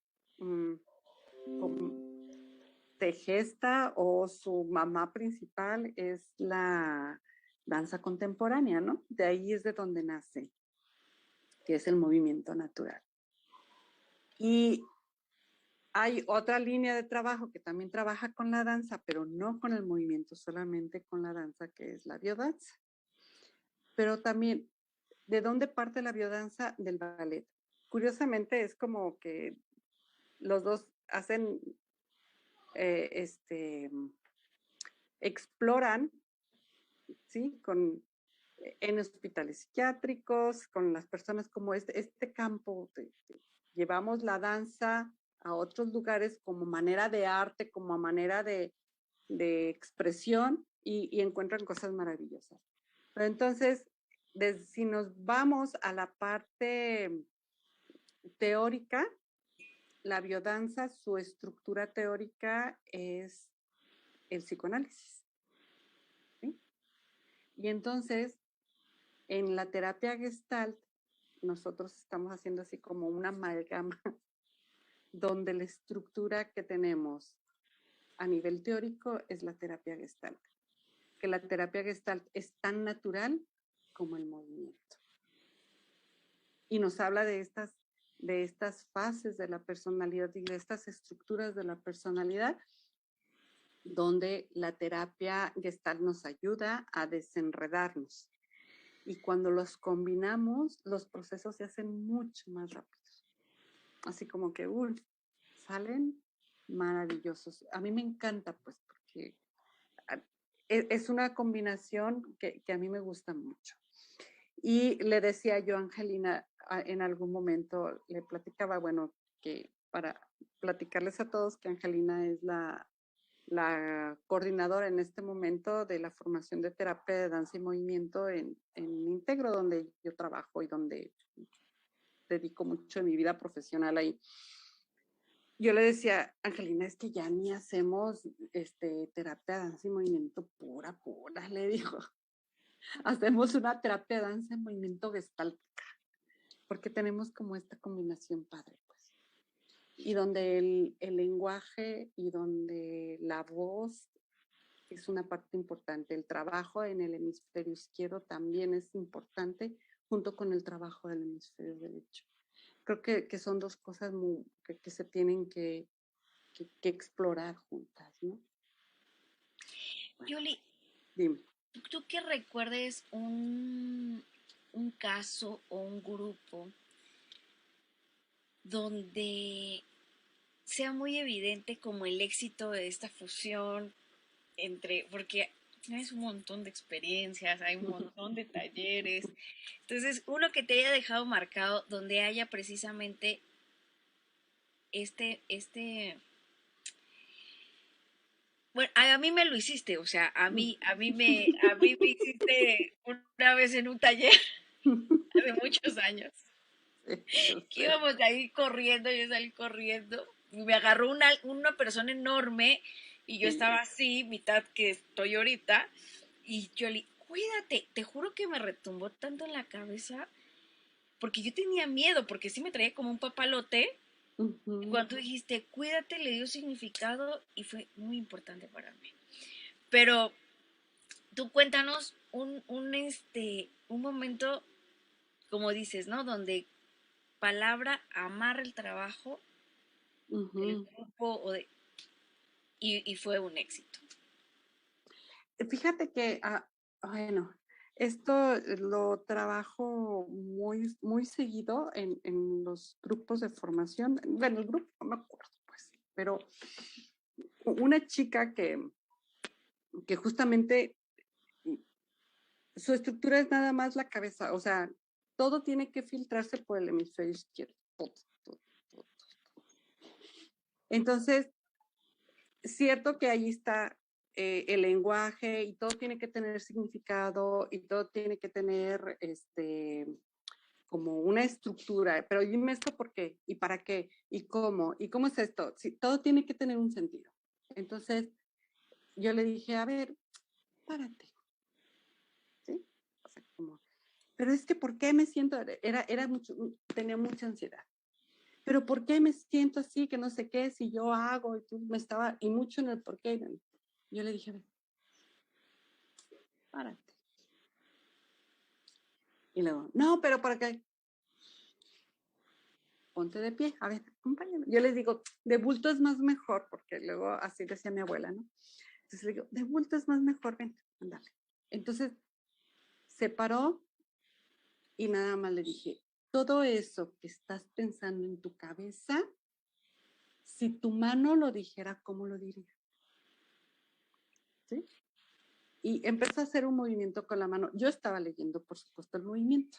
de gesta o su mamá principal es la danza contemporánea, ¿no? De ahí es de donde nace, que es el movimiento natural. Y hay otra línea de trabajo que también trabaja con la danza, pero no con el movimiento, solamente con la danza, que es la biodanza. Pero también, ¿de dónde parte la biodanza? Del ballet. Curiosamente, es como que los dos hacen, exploran, ¿sí? En hospitales psiquiátricos, con las personas como este campo. Llevamos la danza a otros lugares como manera de arte, como manera de expresión y encuentran cosas maravillosas. Pero entonces, si nos vamos a la parte teórica, la biodanza, su estructura teórica es el psicoanálisis. ¿Sí? Y entonces, en la terapia Gestalt, nosotros estamos haciendo así como una amalgama donde la estructura que tenemos a nivel teórico es la terapia Gestalt. Que la terapia Gestalt es tan natural como el movimiento. Y nos habla de estas fases de la personalidad y de estas estructuras de la personalidad, donde la terapia Gestalt nos ayuda a desenredarnos. Y cuando los combinamos, los procesos se hacen mucho más rápidos. Así como que, salen maravillosos. A mí me encanta, pues, porque es una combinación que a mí me gusta mucho. Y le decía yo a Angelina, en algún momento le platicaba, bueno, que para platicarles a todos que Angelina es la coordinadora en este momento de la formación de terapia de danza y movimiento en Integro, donde yo trabajo y donde dedico mucho de mi vida profesional ahí. Yo le decía, Angelina, es que ya ni hacemos terapia de danza y movimiento pura, le digo. Hacemos una terapia de danza y movimiento gestáltica, porque tenemos como esta combinación padre, pues. Y donde el lenguaje y donde la voz es una parte importante. El trabajo en el hemisferio izquierdo también es importante, junto con el trabajo del hemisferio derecho. Creo que son dos cosas que se tienen que explorar juntas, ¿no? Bueno, Yoli, dime. ¿Tú que recuerdes un caso o un grupo donde sea muy evidente como el éxito de esta fusión porque tienes un montón de experiencias, hay un montón de talleres, entonces uno que te haya dejado marcado donde haya precisamente este Bueno, a mí me lo hiciste, o sea, a mí me hiciste una vez en un taller hace muchos años. Sí, yo Que sé. íbamos de ahí corriendo, yo salí corriendo, y me agarró una persona enorme, y yo Sí. estaba así, mitad que estoy ahorita, y yo le cuídate, te juro que me retumbó tanto en la cabeza, porque yo tenía miedo, porque sí me traía como un papalote, y Ujú. cuando tú dijiste, cuídate, le dio significado, y fue muy importante para mí. Pero tú cuéntanos un momento, como dices, ¿no? Donde palabra amarra el trabajo del Ujú. grupo y fue un éxito. Fíjate que, bueno, esto lo trabajo muy, muy seguido en los grupos de formación. Bueno, el grupo no me acuerdo, pues, pero una chica que justamente su estructura es nada más la cabeza, o sea, todo tiene que filtrarse por el hemisferio izquierdo. Todo, todo, todo. Entonces, cierto que ahí está el lenguaje y todo tiene que tener significado y todo tiene que tener como una estructura, pero dime esto por qué y para qué y cómo es esto. Sí, todo tiene que tener un sentido. Entonces yo le dije, a ver, párate, ¿sí? O sea, como, pero es que ¿por qué me siento? Era mucho, tenía mucha ansiedad. Pero ¿por qué me siento así? Que no sé qué, si yo hago, y tú me estaba, y mucho en el por qué. Yo le dije, a ver, párate. Y luego, no, pero ¿para qué? Ponte de pie, a ver, acompáñame. Yo les digo, de bulto es más mejor, porque luego así decía mi abuela, ¿no? Entonces le digo, de bulto es más mejor, ven, ándale. Entonces se paró y nada más le dije, todo eso que estás pensando en tu cabeza, si tu mano lo dijera, ¿cómo lo diría? ¿Sí? Y empezó a hacer un movimiento con la mano. Yo estaba leyendo, por supuesto, el movimiento.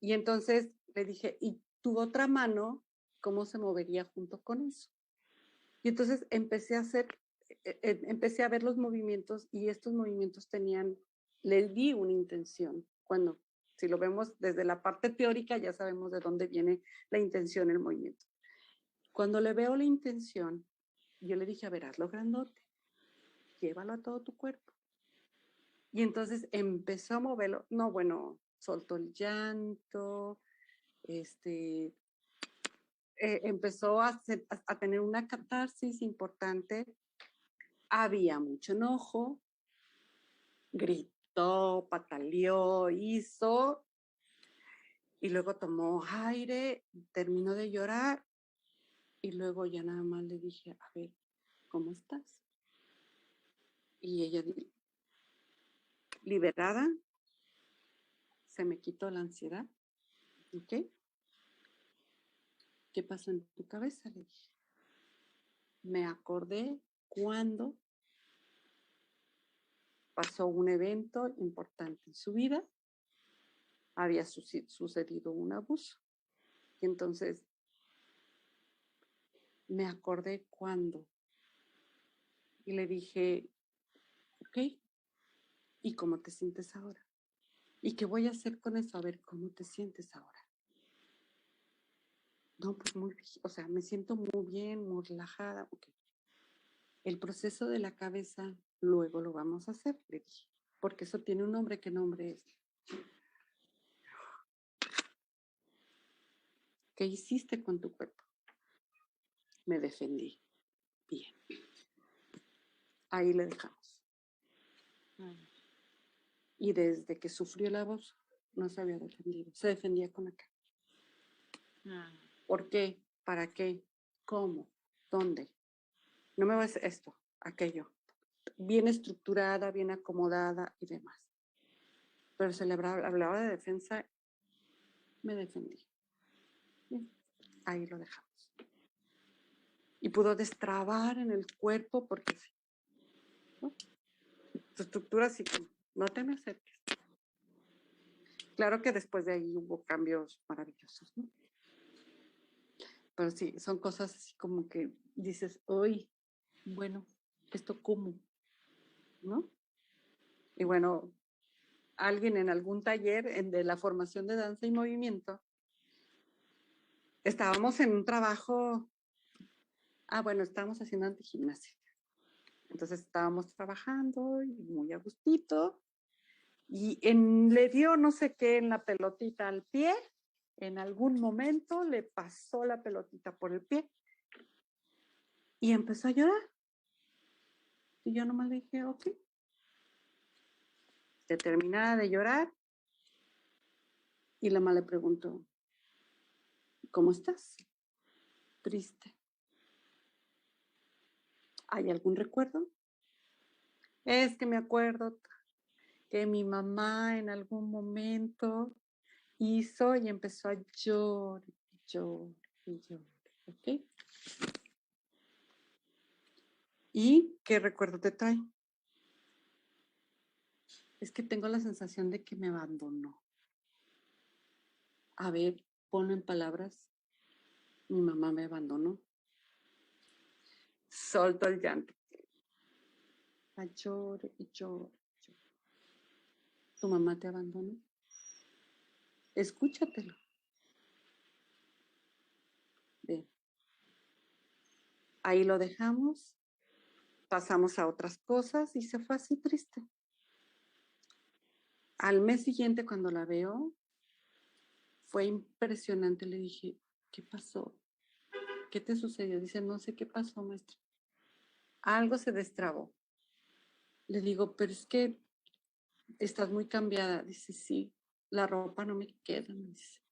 Y entonces le dije, ¿y tu otra mano cómo se movería junto con eso? Y entonces empecé a ver los movimientos y estos movimientos le di una intención. Cuando, si lo vemos desde la parte teórica, ya sabemos de dónde viene la intención, el movimiento. Cuando le veo la intención, yo le dije, a ver, hazlo grandote, llévalo a todo tu cuerpo. Y entonces empezó a moverlo. No, bueno, soltó el llanto, empezó a tener una catarsis importante. Había mucho enojo, gritó, pataleó, hizo, y luego tomó aire, terminó de llorar, y luego ya nada más le dije, a ver, ¿cómo estás? Y ella, liberada, se me quitó la ansiedad, ¿ok? ¿Qué pasó en tu cabeza? Le dije. Me acordé cuando pasó un evento importante en su vida, había sucedido un abuso. Y entonces me acordé cuando y le dije, ok, ¿y cómo te sientes ahora? ¿Y qué voy a hacer con eso? A ver, ¿cómo te sientes ahora? No, pues muy, o sea, me siento muy bien, muy relajada. Okay. El proceso de la cabeza, luego lo vamos a hacer, le dije, porque eso tiene un nombre. ¿Qué nombre es? ¿Qué hiciste con tu cuerpo? Me defendí. Bien. Ahí le dejamos. Y desde que sufrió el abuso, no se había defendido. Se defendía con acá. ¿Por qué? ¿Para qué? ¿Cómo? ¿Dónde? No me vas esto, aquello. Bien estructurada, bien acomodada y demás. Pero se le hablaba de defensa, me defendí. Bien, ahí lo dejamos. Y pudo destrabar en el cuerpo porque ¿no? Su estructura así como, no te me acerques. Claro que después de ahí hubo cambios maravillosos, ¿no? Pero sí, son cosas así como que dices, hoy, bueno. ¿esto cómo? ¿No? Y bueno, alguien en algún taller de la formación de danza y movimiento, estábamos en un trabajo, bueno, estábamos haciendo antigimnasia. Entonces estábamos trabajando y muy a gustito, y le dio no sé qué en la pelotita al pie, en algún momento le pasó la pelotita por el pie y empezó a llorar. Y yo nomás le dije, ok. Se terminaba de llorar y la mamá le preguntó, ¿cómo estás? Triste. ¿Hay algún recuerdo? Es que me acuerdo que mi mamá en algún momento hizo y empezó a llorar, llorar, llorar. ¿Ok? ¿Y qué recuerdo te trae? Es que tengo la sensación de que me abandonó. A ver, ponlo en palabras. Mi mamá me abandonó. Soltó el llanto. Llore y llore. ¿Tu mamá te abandonó? Escúchatelo. Bien. Ahí lo dejamos, pasamos a otras cosas y se fue así triste. Al mes siguiente, cuando la veo, fue impresionante. Le dije, ¿qué pasó? ¿Qué te sucedió? Dice, no sé qué pasó, maestra. Algo se destrabó. Le digo, pero es que estás muy cambiada. Dice, sí, la ropa no me queda. Me dice,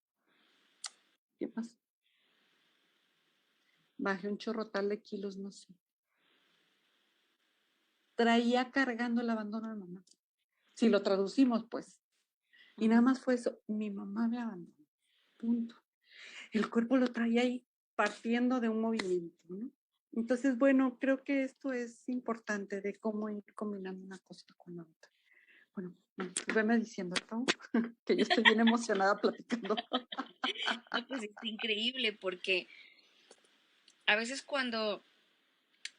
¿qué pasó? Bajé un chorrotal de kilos, no sé. Traía cargando el abandono de mamá. Si lo traducimos, pues. Y nada más fue eso. Mi mamá me abandonó. Punto. El cuerpo lo traía ahí partiendo de un movimiento, ¿no? Entonces, bueno, creo que esto es importante de cómo ir combinando una cosa con la otra. Bueno, veme diciendo esto, que yo estoy bien emocionada platicando. No, pues es increíble porque a veces cuando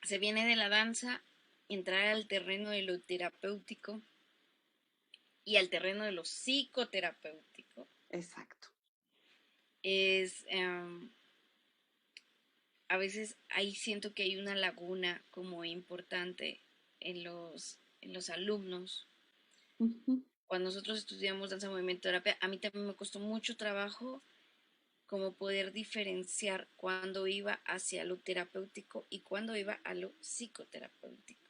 se viene de la danza, entrar al terreno de lo terapéutico y al terreno de lo psicoterapéutico Exacto. es, a veces ahí siento que hay una laguna como importante en los alumnos. Cuando nosotros estudiamos danza, movimiento, terapia, a mí también me costó mucho trabajo como poder diferenciar cuando iba hacia lo terapéutico y cuando iba a lo psicoterapéutico,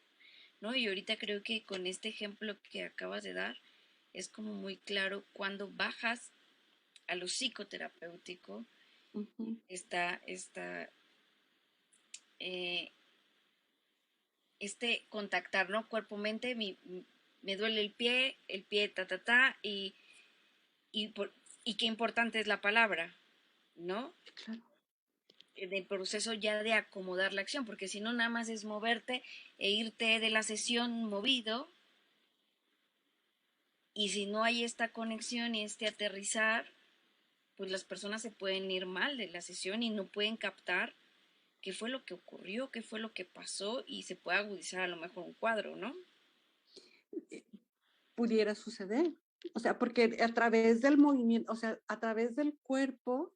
¿no? Y ahorita creo que con este ejemplo que acabas de dar es como muy claro cuando bajas a lo psicoterapéutico está eh, este contactar, ¿no? Cuerpo-mente, me duele el pie, y, y qué importante es la palabra, ¿no? Claro. En el proceso ya de acomodar la acción, porque si no, nada más es moverte e irte de la sesión movido, y si no hay esta conexión y este aterrizar, pues las personas se pueden ir mal de la sesión y no pueden captar qué fue lo que ocurrió, qué fue lo que pasó y se puede agudizar a lo mejor un cuadro, ¿no? Pudiera suceder. O sea, porque a través del movimiento, o sea, a través del cuerpo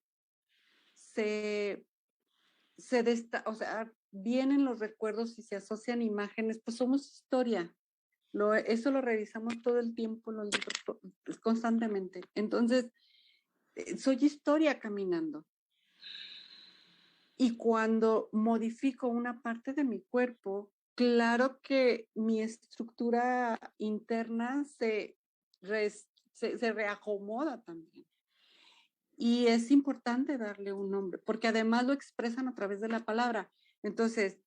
o sea, vienen los recuerdos y se asocian imágenes, pues somos historia. Eso lo revisamos todo el tiempo, los libros, constantemente. Entonces, soy historia caminando. Y cuando modifico una parte de mi cuerpo, claro que mi estructura interna se reacomoda también. Y es importante darle un nombre, porque además lo expresan a través de la palabra. Entonces,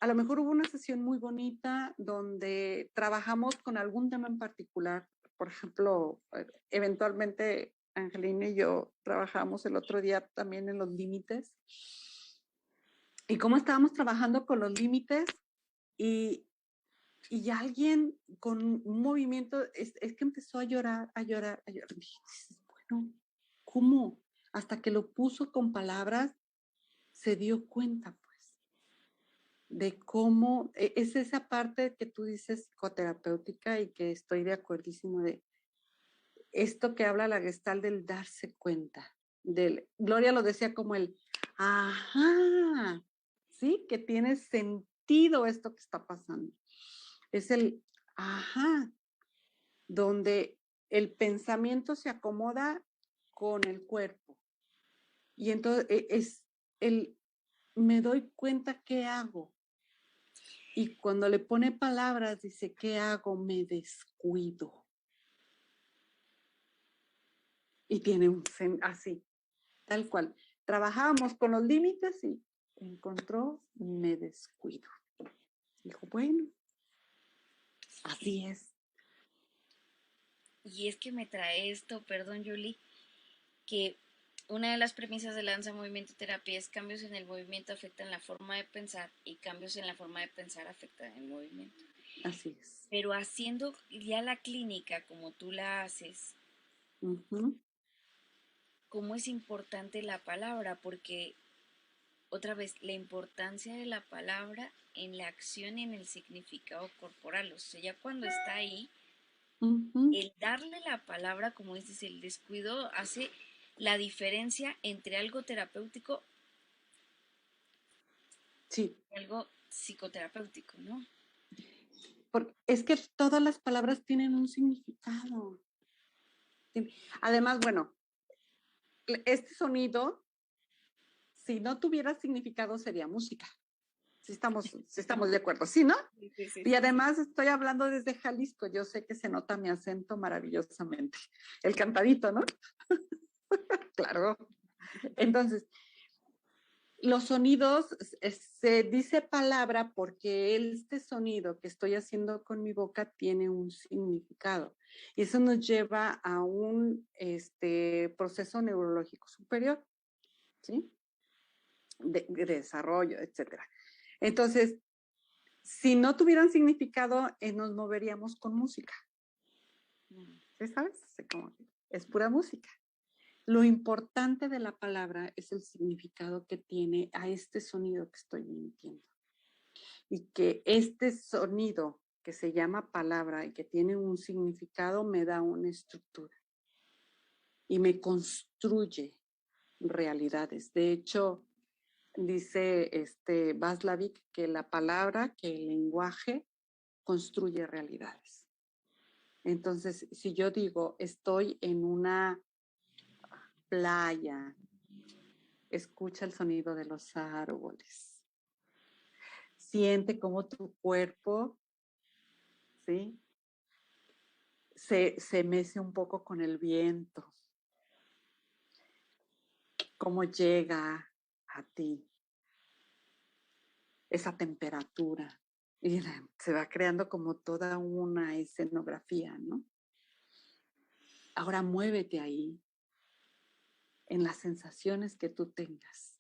a lo mejor hubo una sesión muy bonita donde trabajamos con algún tema en particular. Por ejemplo, eventualmente Angelina y yo trabajamos el otro día también en los límites. Y cómo estábamos trabajando con los límites y, y alguien con un movimiento, es que empezó a llorar, a llorar, a llorar. Y dije, bueno, ¿cómo? Hasta que lo puso con palabras, se dio cuenta, pues. de cómo es esa parte que tú dices psicoterapéutica y que estoy de acuerdísimo de esto que habla la Gestalt del darse cuenta. Gloria lo decía como el, ajá, ¿sí? Que tiene sentido esto que está pasando. Es el, ajá, donde el pensamiento se acomoda con el cuerpo. Y entonces es el, me doy cuenta qué hago. Y cuando le pone palabras, dice, ¿qué hago? Me descuido. Y tiene un así, tal cual. Trabajábamos con los límites y encontró, me descuido. Dijo, bueno, así es. Y es que me trae esto, perdón, Julie, que una de las premisas de la danza movimiento terapia es cambios en el movimiento afectan la forma de pensar y cambios en la forma de pensar afectan el movimiento. Así es. Pero haciendo ya la clínica como tú la haces, cómo es importante la palabra, porque otra vez, la importancia de la palabra en la acción y en el significado corporal. O sea, ya cuando está ahí, el darle la palabra, como dices, el descuido hace la diferencia entre algo terapéutico Sí. y algo psicoterapéutico, ¿no? Porque es que todas las palabras tienen un significado. Además, bueno, este sonido, si no tuviera significado, sería música. Si estamos de acuerdo, ¿sí, no? Sí. Y además estoy hablando desde Jalisco, yo sé que se nota mi acento maravillosamente. El cantadito, ¿no? Claro. Entonces, los sonidos, se dice palabra porque este sonido que estoy haciendo con mi boca tiene un significado. Y eso nos lleva a un proceso neurológico superior, ¿sí? De desarrollo, etcétera. Entonces, si no tuvieran significado, nos moveríamos con música. ¿Sí sabes? Es pura música. Lo importante de la palabra es el significado que tiene a este sonido que estoy emitiendo. Y que este sonido que se llama palabra y que tiene un significado me da una estructura y me construye realidades. De hecho, dice Václavic que la palabra, que el lenguaje construye realidades. Entonces, si yo digo, estoy en una playa, escucha el sonido de los árboles, siente cómo tu cuerpo, ¿sí? Se mece un poco con el viento, cómo llega a ti esa temperatura. Y se va creando como toda una escenografía, ¿no? Ahora muévete ahí, en las sensaciones que tú tengas.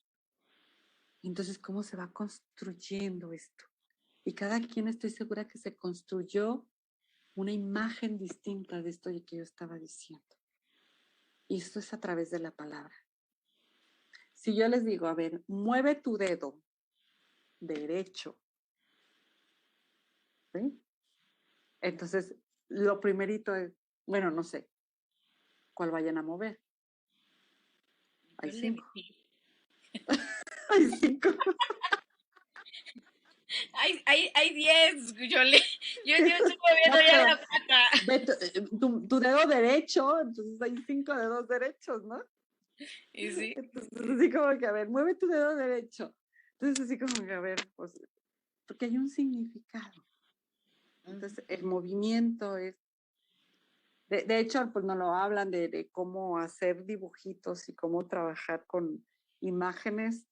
Entonces, ¿cómo se va construyendo esto? Y cada quien estoy segura que se construyó una imagen distinta de esto que yo estaba diciendo. Y esto es a través de la palabra. Si yo les digo, a ver, mueve tu dedo derecho, ¿sí? Entonces, lo primerito es, bueno, no sé, ¿cuál vayan a mover? Hay 5. Hay 5. Hay 10, yo estoy moviendo ya la pata. Tu dedo derecho, entonces hay 5 dedos derechos, ¿no? Y sí. Entonces, así como que, a ver, mueve tu dedo derecho. Entonces, así como que, a ver, pues, porque hay un significado. Entonces, el movimiento es, de hecho, pues nos lo hablan de cómo hacer dibujitos y cómo trabajar con imágenes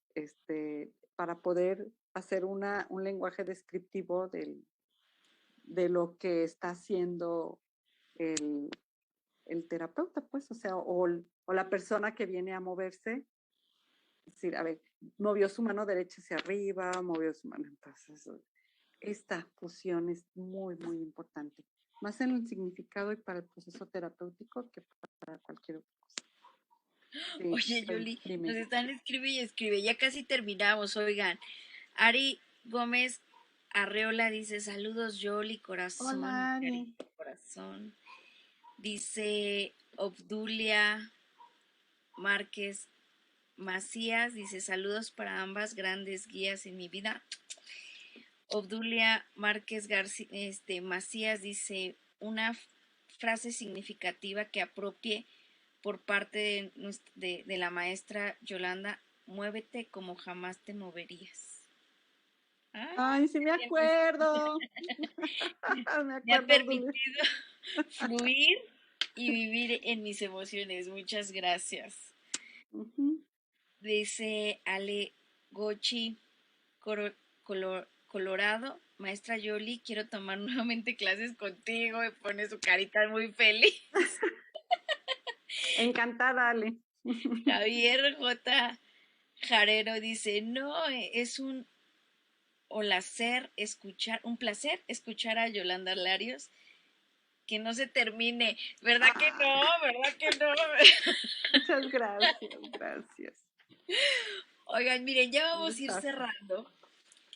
para poder hacer un lenguaje descriptivo de lo que está haciendo el terapeuta, pues, o sea, o la persona que viene a moverse. Es decir, a ver, movió su mano derecha hacia arriba, movió su mano. Entonces, esta fusión es muy, muy importante. Más en el significado y para el proceso terapéutico que para cualquier otra cosa. Sí, Oye, Yoli, dime. nos están escribe y escribe. Ya casi terminamos, oigan. Ari, Gómez Arreola dice, saludos Yoli, corazón, Hola, Ari. carita, corazón. Dice Obdulia Márquez Macías, dice, saludos para ambas grandes guías en mi vida. Obdulia Márquez Macías dice, una frase significativa que apropie por parte de la maestra Yolanda, muévete como jamás te moverías. Ay, sí me acuerdo. Me ha permitido fluir y vivir en mis emociones. Muchas gracias. Dice Ale Gochi Colorado, maestra Yoli, quiero tomar nuevamente clases contigo. Me pone su carita muy feliz. Encantada, Ale. Javier J. Jarero dice, no, es un placer escuchar a Yolanda Larios. Que no se termine. ¿Verdad que no? ¿Verdad que no? Muchas gracias. Oigan, miren, ya vamos a ir cerrando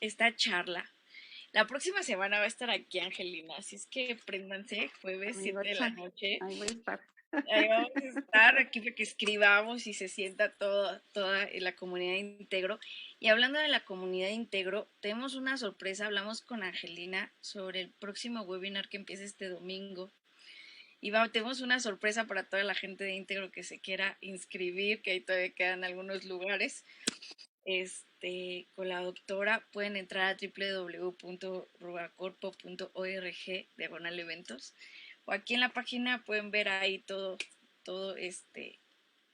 esta charla. La próxima semana va a estar aquí Angelina, así es que préndanse, jueves 7 de la noche. Ahí voy a estar. Ahí vamos a estar aquí para que escribamos y se sienta toda la comunidad Integro. Y hablando de la comunidad Integro, tenemos una sorpresa. Hablamos con Angelina sobre el próximo webinar que empieza este domingo. Y tenemos una sorpresa para toda la gente de Integro que se quiera inscribir, que ahí todavía quedan algunos lugares. Con la doctora pueden entrar a www.rugacorpo.org/eventos, o aquí en la página pueden ver ahí todos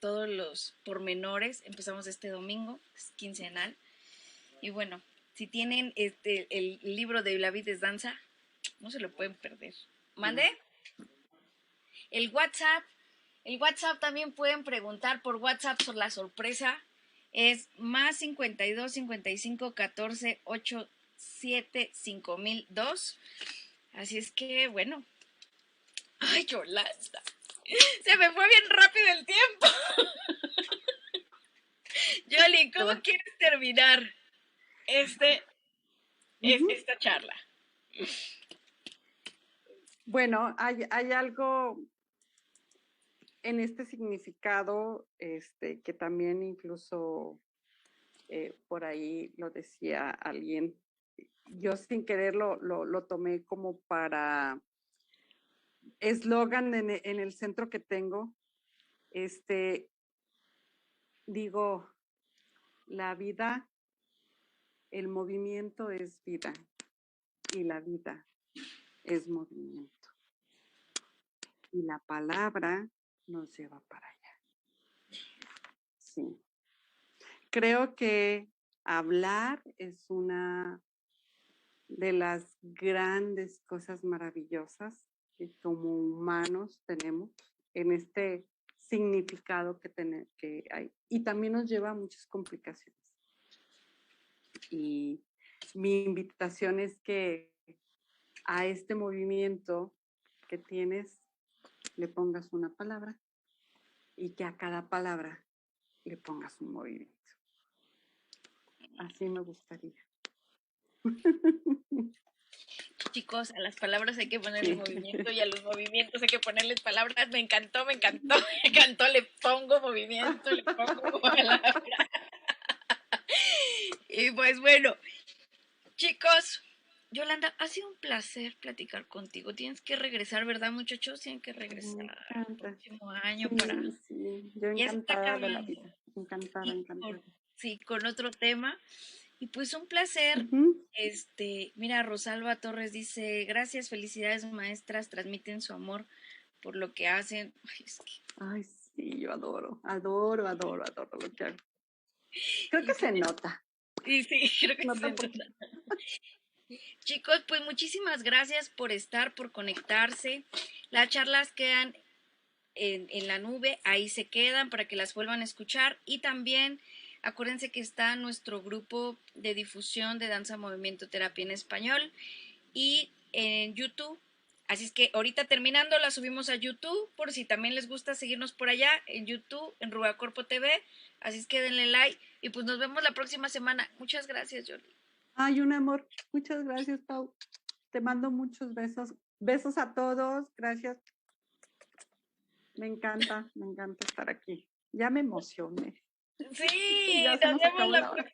los pormenores. Empezamos este domingo, es quincenal. Y bueno, si tienen el libro de La vida es danza, no se lo pueden perder. ¿Mande? El WhatsApp también pueden preguntar por WhatsApp sobre la sorpresa. Es más 52 55 14 8 7 5002. Así es que, bueno. Ay, Yolanda. Se me fue bien rápido el tiempo. Yoli, ¿cómo quieres terminar esta charla? Bueno, hay algo en este significado, que también incluso por ahí lo decía alguien. Yo sin querer lo tomé como para eslogan en el centro que tengo. Digo, la vida, el movimiento es vida y la vida es movimiento. Y la palabra nos lleva para allá. Sí. Creo que hablar es una de las grandes cosas maravillosas que como humanos tenemos en este significado que hay. Y también nos lleva a muchas complicaciones. Y mi invitación es que a este movimiento que tienes le pongas una palabra y que a cada palabra le pongas un movimiento. Así me gustaría. Chicos, a las palabras hay que ponerle movimiento y a los movimientos hay que ponerles palabras. Me encantó, le pongo movimiento, le pongo palabra. Y pues bueno, chicos, Yolanda, ha sido un placer platicar contigo. Tienes que regresar, ¿verdad, muchachos? Tienen que regresar el próximo año para... Sí, yo encantada de la vida. Encantada. Sí, con otro tema. Y pues un placer. Mira, Rosalba Torres dice, gracias, felicidades maestras, transmiten su amor por lo que hacen. Ay, sí, yo adoro lo que hago. Creo que se nota. Sí, creo que se nota. Chicos, pues muchísimas gracias por estar, por conectarse. Las charlas quedan en la nube, ahí se quedan para que las vuelvan a escuchar. Y también acuérdense que está nuestro grupo de difusión de danza, movimiento, terapia en español y en YouTube. Así es que ahorita terminando la subimos a YouTube por si también les gusta seguirnos por allá en YouTube, en Rugacorpo TV. Así es que denle like y pues nos vemos la próxima semana. Muchas gracias, Jordi. Ay, un amor. Muchas gracias, Pau. Te mando muchos besos. Besos a todos. Gracias. Me encanta estar aquí. Ya me emocioné. Sí, Ya se nos acabó la hora.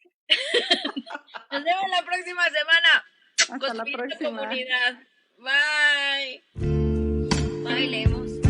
Nos vemos la próxima semana. Hasta la próxima. Comunidad. Bye. Bye, leemos.